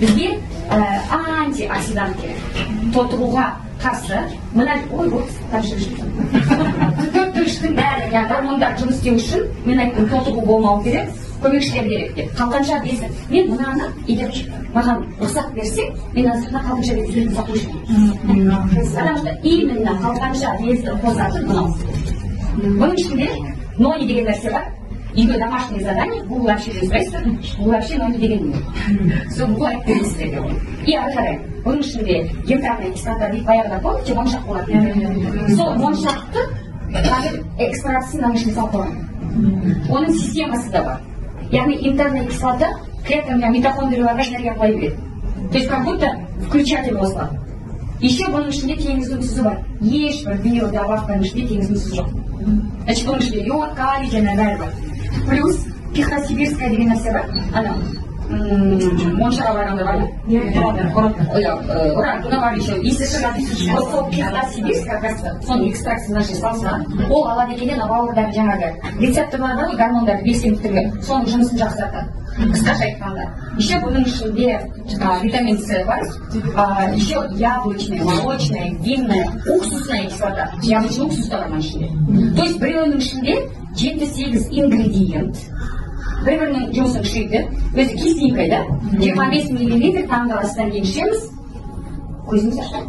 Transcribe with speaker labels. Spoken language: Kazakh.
Speaker 1: бізге антиоксидант керек. Тотығуға қарсы мына төрттігіштің бәрі гормондар жұмыс істеу үшін мен айттым тотығу болмау керек, көмекшілер керек деп. Қалқанша безі. Мен мынаны егер маған рұқсат берсе, мен азырына қалқанша безін сатушым. Потому что именно қалқанша безді қозатын мынау. Бұның ішінде нони деген нәрсе бар. Үйге домашнее задание, бұл вообще не сұрайсыздар, бұл вообще нони деген не. Сол бұл айтты сіздерге ол. И ары қарай, бұның ішінде янтарная кислота дейді, баяғыда помните, моншақ болады. Сол моншақты қазір экспорацияның ішіне салып қойған. Оның системасы да бар. Яғни янтарная кислота клеткамға митохондрияларға энергия қоя береді. То есть как будто включатель осылады. Еще бұның ішінде теңіздің тұзы бар. Ешбір биодобавканың ішінде теңіздің тұзы жоқ. Значит, бұның ішінде йод, калий және бәрі бар. Плюс пихтосибирская деген нәрсе бар. Ана моншаға барғанда бар. Урантуна бар еще. Иісі шығады. Сол пихтосибирская соның экстракциясына салса, ол алады екенен бауырдағы жаңағы рецепті бар ғой, гормондарды белсенділігі, соның жұмысын жақсартады. Қысқаша айтқанда. Еще бұның ішінде витамин С бар. Еще яблочная, молочная, винная, уксусная кислота. Яблочный уксус та бар бұның ішінде. То есть біреуінің ішінде 7-8 ингредиент. Бір-бірінің жұмысын күшейді. Өзі кисленький, да? 25 мл таңғы астан кейін ішеміз. Көзіміз ашады.